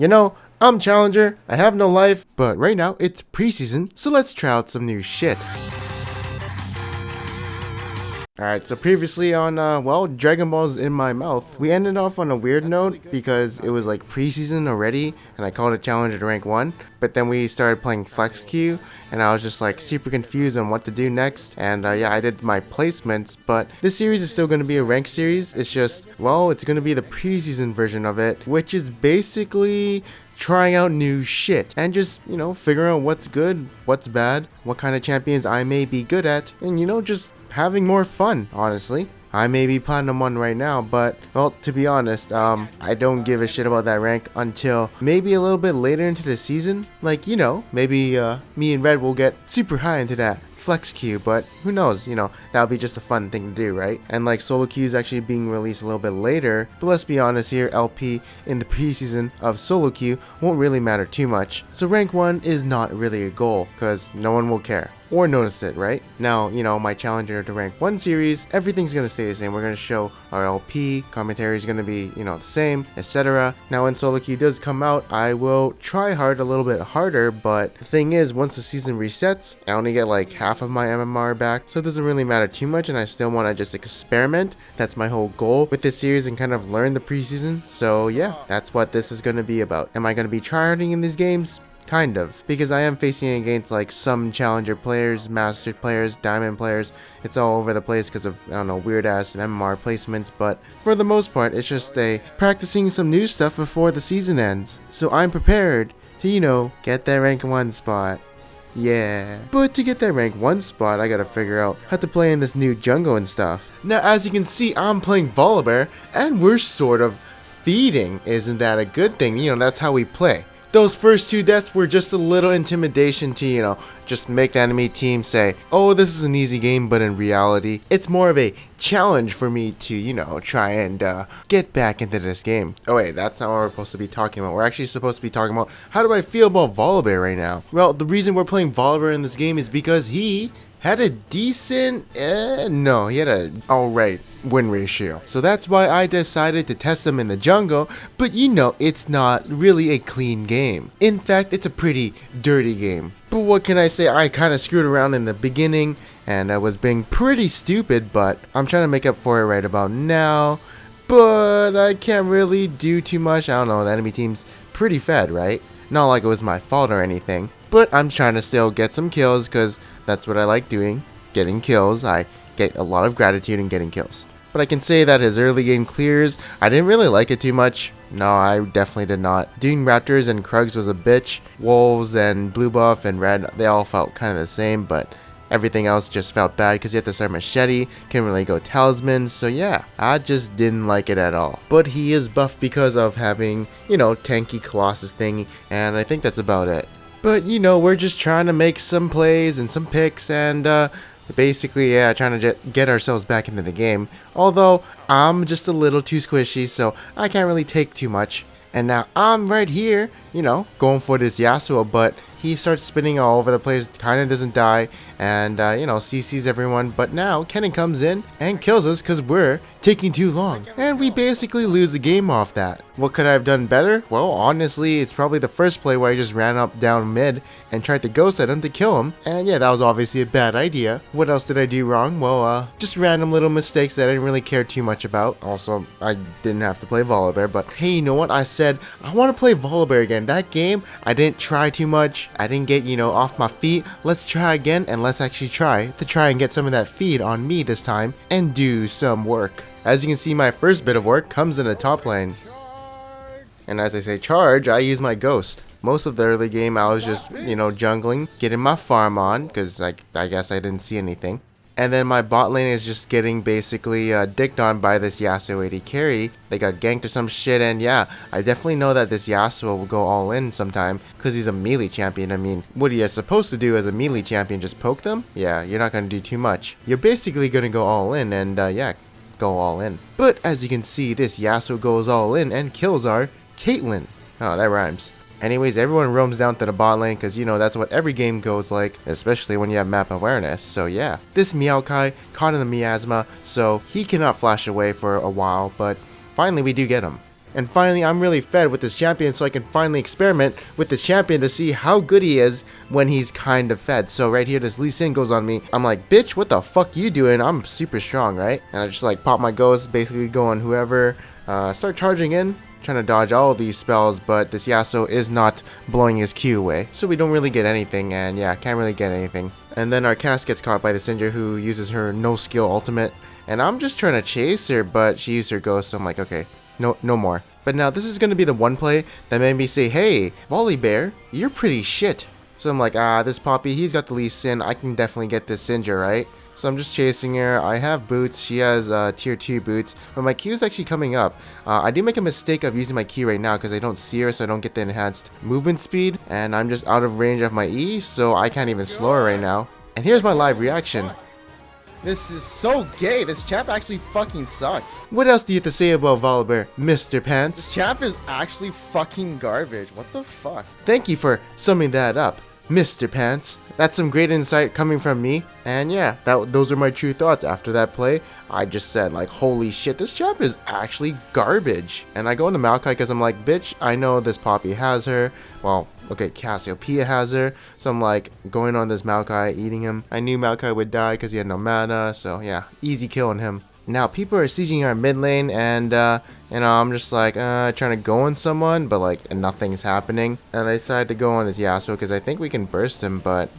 You know, I'm Challenger, I have no life, but right now it's preseason, so let's try out some new shit. Alright, so previously on, Dragon Ball's in my mouth, we ended off on a weird note because it was like preseason already, and I called it Challenger to rank 1, but then we started playing Flex Q, and I was just like super confused on what to do next, and yeah, I did my placements, but this series is still going to be a rank series. It's just, well, it's going to be the preseason version of it, which is basically trying out new shit and just, you know, figuring out what's good, what's bad, what kind of champions I may be good at, and, you know, just having more fun, honestly. I may be Platinum 1 right now, but, well, to be honest, I don't give a shit about that rank until maybe a little bit later into the season. Like, you know, maybe me and Red will get super high into that Flex Q, but who knows, you know, that'll be just a fun thing to do, right? And like Solo Q is actually being released a little bit later, but let's be honest here, LP in the preseason of Solo Q won't really matter too much. So rank 1 is not really a goal, because no one will care or notice it, right? Now, you know, my Challenger to rank 1 series, everything's gonna stay the same. We're gonna show our LP, commentary is gonna be, you know, the same, etc. Now, when Solo Q does come out, I will try hard a little bit harder, but the thing is, once the season resets, I only get like half of my MMR back, so it doesn't really matter too much, and I still want to just experiment. That's my whole goal with this series and kind of learn the preseason. So yeah, that's what this is gonna be about. Am I gonna be tryharding in these games? Kind of, because I am facing against like some Challenger players, Master players, Diamond players. It's all over the place because of, I don't know, weird ass MMR placements, but for the most part it's just practicing some new stuff before the season ends. So I'm prepared to, you know, get that rank 1 spot. Yeah. But to get that rank 1 spot, I gotta figure out how to play in this new jungle and stuff. Now, as you can see, I'm playing VOLIBEAR, and we're sort of feeding. Isn't that a good thing? You know, that's how we play. Those first 2 deaths were just a little intimidation to, you know, just make the enemy team say, oh, this is an easy game, but in reality, it's more of a challenge for me to, you know, try and get back into this game. Oh wait, that's not what we're supposed to be talking about. We're actually supposed to be talking about how do I feel about VOLIBEAR right now. Well, the reason we're playing VOLIBEAR in this game is because he had a decent, he had a alright win ratio. So that's why I decided to test him in the jungle, but you know, it's not really a clean game. In fact, it's a pretty dirty game. But what can I say, I kind of screwed around in the beginning, and I was being pretty stupid, but I'm trying to make up for it right about now. But I can't really do too much. I don't know, the enemy team's pretty fed, right? Not like it was my fault or anything. But I'm trying to still get some kills, because that's what I like doing, getting kills. I get a lot of gratitude in getting kills. But I can say that his early game clears, I didn't really like it too much. No, I definitely did not. Doing Raptors and Krugs was a bitch. Wolves and Blue Buff and Red, they all felt kind of the same, but everything else just felt bad because you have to start Machete, can't really go Talisman, so yeah, I just didn't like it at all. But he is buffed because of having, you know, tanky Colossus thing, and I think that's about it. But, you know, we're just trying to make some plays and some picks and, basically, yeah, trying to get ourselves back into the game. Although, I'm just a little too squishy, so I can't really take too much. And now, I'm right here, you know, going for this Yasuo, but he starts spinning all over the place, kind of doesn't die, and, you know, CCs everyone. But now, Kennen comes in and kills us because we're taking too long. And we basically lose the game off that. What could I have done better? Well, honestly, it's probably the first play where I just ran up down mid and tried to ghost at him to kill him. And yeah, that was obviously a bad idea. What else did I do wrong? Well, just random little mistakes that I didn't really care too much about. Also, I didn't have to play VOLIBEAR, but hey, you know what? I said, I want to play VOLIBEAR again. That game, I didn't try too much. I didn't get, you know, off my feet. Let's try again, and let's actually try and get some of that feed on me this time and do some work. As you can see, my first bit of work comes in the top lane. And as I say charge, I use my ghost. Most of the early game I was just, you know, jungling, getting my farm on, because I guess I didn't see anything. And then my bot lane is just getting basically dicked on by this Yasuo AD carry. They got ganked or some shit, and yeah, I definitely know that this Yasuo will go all in sometime, because he's a melee champion. I mean, what are you supposed to do as a melee champion, just poke them? Yeah, you're not going to do too much. You're basically going to go all in, and yeah, go all in. But as you can see, this Yasuo goes all in and kills our Caitlyn. Oh, that rhymes. Anyways, everyone roams down to the bot lane because, you know, that's what every game goes like, especially when you have map awareness. So yeah, this Maokai caught in the miasma, so he cannot flash away for a while, but finally we do get him. And finally, I'm really fed with this champion, so I can finally experiment with this champion to see how good he is when he's kind of fed. So right here, this Lee Sin goes on me. I'm like, bitch, what the fuck you doing? I'm super strong, right? And I just like pop my ghost, basically go on whoever, start charging in, trying to dodge all of these spells, but this Yasuo is not blowing his Q away. So we don't really get anything, and yeah, can't really get anything. And then our Cass gets caught by the Syndra, who uses her no skill ultimate. And I'm just trying to chase her, but she used her ghost, so I'm like, okay, no more. But now this is going to be the one play that made me say, hey, VOLIBEAR, you're pretty shit. So I'm like, this Poppy, he's got the Lee Sin, I can definitely get this Syndra, right? So I'm just chasing her. I have boots. She has tier 2 boots. But my Q is actually coming up. I do make a mistake of using my Q right now because I don't see her, so I don't get the enhanced movement speed. And I'm just out of range of my E, so I can't even slow her right now. And here's my live reaction. This is so gay. This chap actually fucking sucks. What else do you have to say about VOLIBEAR, Mr. Pants? This chap is actually fucking garbage. What the fuck? Thank you for summing that up, Mr. Pants. That's some great insight coming from me. And yeah, those are my true thoughts after that play. I just said like, holy shit, this chap is actually garbage. And I go into Maokai because I'm like, bitch, I know this Poppy has her. Well, okay, Cassiopeia has her. So I'm like going on this Maokai, eating him. I knew Maokai would die because he had no mana. So yeah, easy kill on him. Now people are sieging our mid lane, and you know, I'm just like trying to go on someone, but like nothing's happening. And I decided to go on this Yasuo because I think we can burst him, but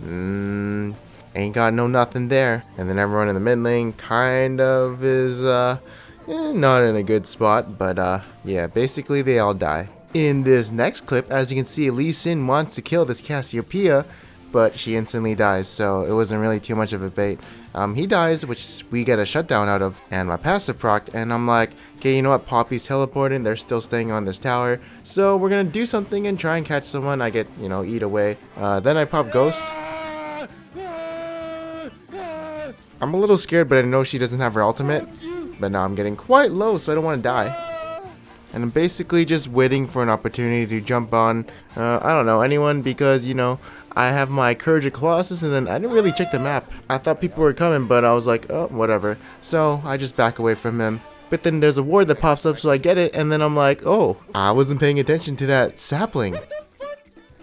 ain't got no nothing there. And then everyone in the mid lane kind of is not in a good spot, but yeah, basically they all die. In this next clip, as you can see, Lee Sin wants to kill this Cassiopeia, but she instantly dies, so it wasn't really too much of a bait. He dies, which we get a shutdown out of, and my passive proc, and I'm like, okay, you know what, Poppy's teleporting, they're still staying on this tower, so we're gonna do something and try and catch someone. I get, you know, eat away. Then I pop Ghost. I'm a little scared, but I know she doesn't have her ultimate, but now I'm getting quite low, so I don't want to die. And I'm basically just waiting for an opportunity to jump on, I don't know, anyone, because, you know, I have my Courage of Colossus, and then I didn't really check the map. I thought people were coming, but I was like, oh, whatever. So I just back away from him. But then there's a ward that pops up, so I get it, and then I'm like, oh, I wasn't paying attention to that sapling.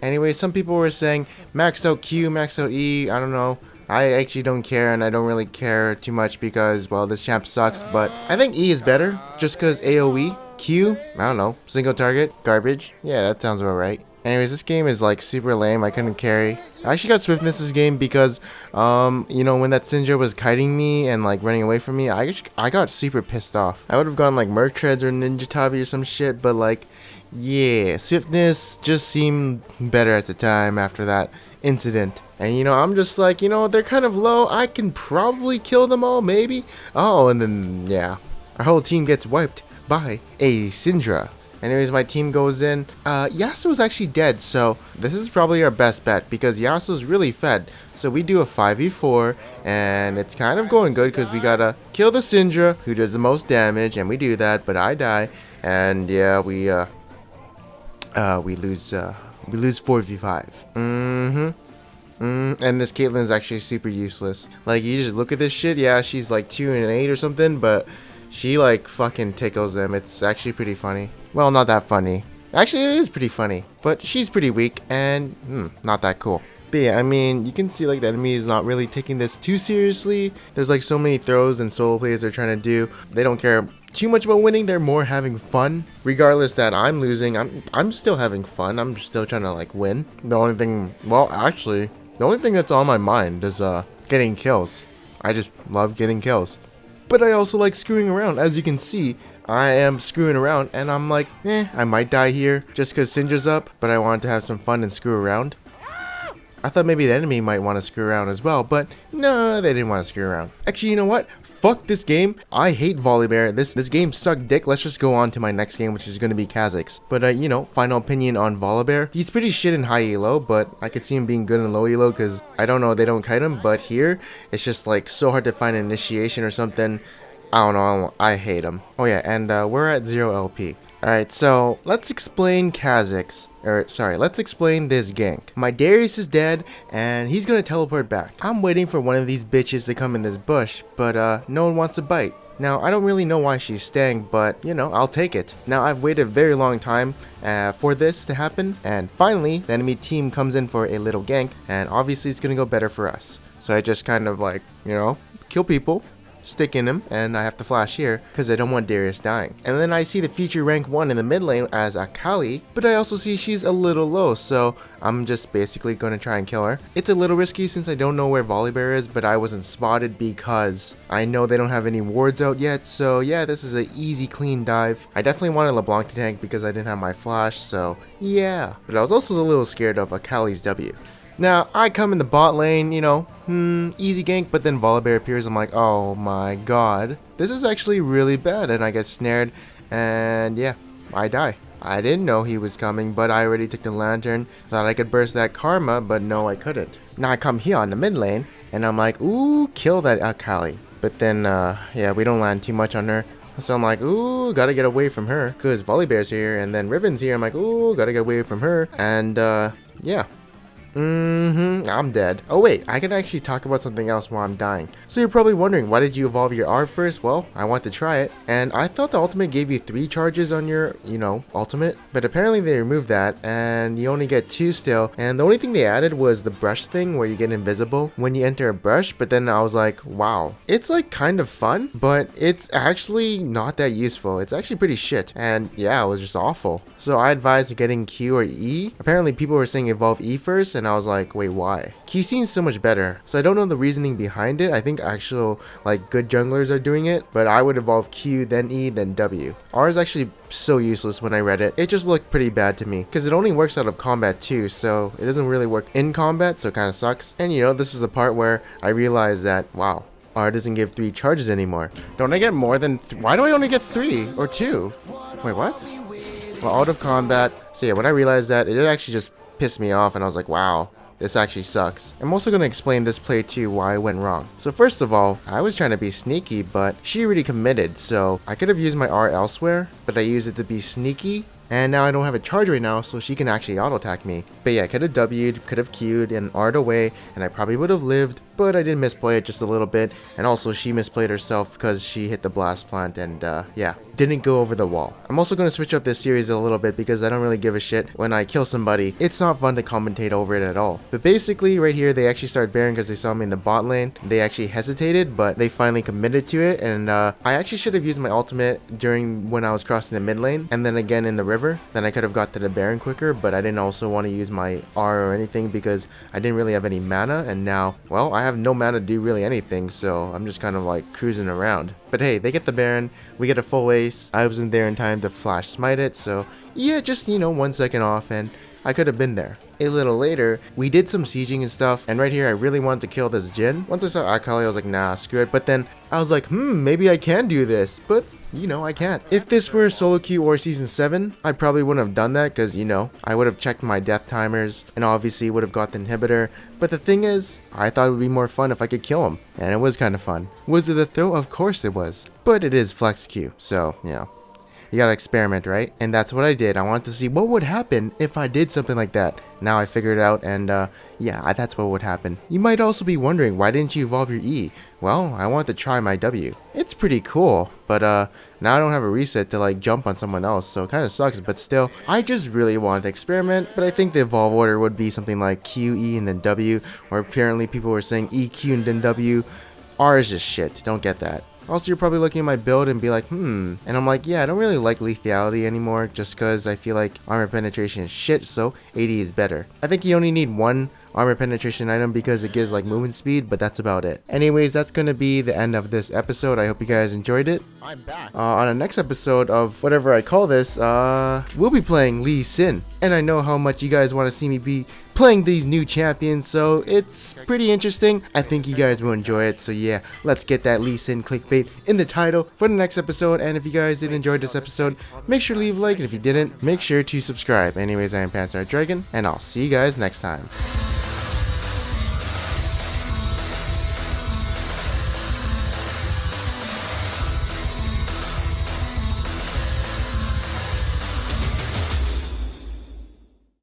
Anyway, some people were saying, max out Q, max out E, I don't know. I actually don't care, and I don't really care too much because, well, this champ sucks, but I think E is better, just because AoE. Q, I don't know, single target, garbage. Yeah, that sounds about right. Anyways, this game is like super lame. I couldn't carry. I actually got swiftness this game because, you know, when that Syndra was kiting me and like running away from me, I got super pissed off. I would have gone like Merc Treads or Ninja Tabi or some shit, but like, yeah, swiftness just seemed better at the time after that incident. And you know, I'm just like, you know, they're kind of low. I can probably kill them all, maybe. Oh, and then yeah, our whole team gets wiped by a Syndra. Anyways, my team goes in. Yasuo's actually dead, so this is probably our best bet because Yasuo's really fed. So we do a 5v4, and it's kind of going good because we gotta kill the Syndra, who does the most damage, and we do that, but I die. And yeah, we lose 4v5. And this Caitlyn is actually super useless. Like, you just look at this shit. Yeah, she's like 2 and 8 or something, but she like fucking tickles them. It's actually pretty funny. Well, not that funny. Actually, it is pretty funny. But she's pretty weak and not that cool. But yeah, I mean, you can see like the enemy is not really taking this too seriously. There's like so many throws and solo plays they're trying to do. They don't care too much about winning. They're more having fun. Regardless that I'm losing, I'm still having fun. I'm still trying to like win. The only thing, well, actually, the only thing that's on my mind is getting kills. I just love getting kills. But I also like screwing around. As you can see, I am screwing around, and I'm like, I might die here just because Syndra's up, but I wanted to have some fun and screw around. I thought maybe the enemy might want to screw around as well, but no, they didn't want to screw around. Actually, you know what? Fuck this game. I hate VOLIBEAR. This game sucked dick. Let's just go on to my next game, which is going to be KHA'ZIX. But, you know, final opinion on VOLIBEAR. He's pretty shit in high elo, but I could see him being good in low elo because, I don't know, they don't kite him. But here, it's just like so hard to find an initiation or something. I don't know. I hate him. Oh, yeah, and we're at 0 LP. Alright, so let's explain KHA'ZIX. Let's explain this gank. My Darius is dead, and he's gonna teleport back. I'm waiting for one of these bitches to come in this bush, but no one wants to bite. Now, I don't really know why she's staying, but, you know, I'll take it. Now, I've waited a very long time for this to happen, and finally, the enemy team comes in for a little gank, and obviously it's gonna go better for us. So I just kind of like, you know, kill people, stick in him, and I have to flash here because I don't want Darius dying. And then I see the future rank 1 in the mid lane as Akali, but I also see she's a little low, so I'm just basically going to try and kill her. It's a little risky since I don't know where VOLIBEAR is, but I wasn't spotted because I know they don't have any wards out yet, so yeah, this is an easy clean dive. I definitely wanted LeBlanc to tank because I didn't have my flash, so yeah. But I was also a little scared of Akali's W. Now, I come in the bot lane, you know, easy gank, but then VOLIBEAR appears. I'm like, oh my god. This is actually really bad, and I get snared, and yeah, I die. I didn't know he was coming, but I already took the lantern. Thought I could burst that karma, but no, I couldn't. Now I come here on the mid lane, and I'm like, ooh, kill that Akali. But then, yeah, we don't land too much on her. So I'm like, ooh, gotta get away from her, because VOLIBEAR's here, and then Riven's here. I'm like, ooh, gotta get away from her, and yeah. I'm dead. Oh wait, I can actually talk about something else while I'm dying. So you're probably wondering, why did you evolve your R first? Well, I want to try it, and I thought the ultimate gave you 3 charges on your, you know, ultimate, but apparently they removed that, and you only get 2 still, and the only thing they added was the brush thing where you get invisible when you enter a brush. But then I was like, wow, it's like kind of fun, but it's actually not that useful. It's actually pretty shit, and yeah, it was just awful. So I advised getting Q or E. Apparently people were saying evolve E first, and I was like, wait, why? Q seems so much better. So I don't know the reasoning behind it. I think actual like good junglers are doing it, but I would evolve Q, then E, then W. R is actually so useless when I read it. It just looked pretty bad to me because it only works out of combat too, so it doesn't really work in combat, so it kind of sucks. And you know, this is the part where I realized that, wow, R doesn't give 3 charges anymore. Don't I get more than why do I only get 3 or 2? Wait, what? Well, out of combat. So yeah, when I realized that, it actually just pissed me off, and I was like, wow, this actually sucks. I'm also going to explain this play too, why I went wrong. So first of all, I was trying to be sneaky, but she already committed, so I could have used my R elsewhere, but I used it to be sneaky. And now I don't have a charge right now, so she can actually auto-attack me. But yeah, I could have W'd, could have Q'd, and R'd away, and I probably would have lived, but I did misplay it just a little bit. And also, she misplayed herself because she hit the blast plant, and yeah, didn't go over the wall. I'm also going to switch up this series a little bit because I don't really give a shit when I kill somebody. It's not fun to commentate over it at all. But basically, right here, they actually started Baron because they saw me in the bot lane. They actually hesitated, but they finally committed to it, and I actually should have used my ultimate during when I was crossing the mid lane, and then again in the river. Then I could have got to the Baron quicker, but I didn't also want to use my R or anything because I didn't really have any mana, and now, well, I have no mana to do really anything, so I'm just kind of like cruising around. But hey, they get the Baron, we get a full ace. I wasn't there in time to flash smite it, so yeah, just, you know, 1 second off, and I could have been there. A little later, we did some sieging and stuff, and right here I really wanted to kill this Jhin. Once I saw Akali, I was like, nah, screw it. But then I was like, maybe I can do this, but you know, I can't. If this were solo queue or season 7, I probably wouldn't have done that because, you know, I would have checked my death timers and obviously would have got the inhibitor. But the thing is, I thought it would be more fun if I could kill him, and it was kind of fun. Was it a throw? Of course it was. But it is flex queue, so, you know, you gotta experiment, right? And that's what I did. I wanted to see what would happen if I did something like that. Now I figured it out, and yeah, that's what would happen. You might also be wondering, why didn't you evolve your E? Well, I wanted to try my W. It's pretty cool, but now I don't have a reset to like jump on someone else, so it kind of sucks, but still, I just really wanted to experiment. But I think the evolve order would be something like Q, E, and then W, or apparently people were saying E, Q, and then W. R is just shit, don't get that. Also, you're probably looking at my build and be like, and I'm like, yeah, I don't really like lethality anymore just because I feel like armor penetration is shit, so 80 is better. I think you only need 1 armor penetration item because it gives like movement speed, but that's about it. Anyways, that's gonna be the end of this episode. I hope you guys enjoyed it. I'm back. On the next episode of whatever I call this, we'll be playing Lee Sin, and I know how much you guys want to see me be playing these new champions, so it's pretty interesting. I think you guys will enjoy it, so yeah, let's get that Lee Sin clickbait in the title for the next episode. And if you guys did enjoy this episode, make sure to leave a like, and if you didn't, make sure to subscribe. Anyways, I am Panzer Dragon, and I'll see you guys next time.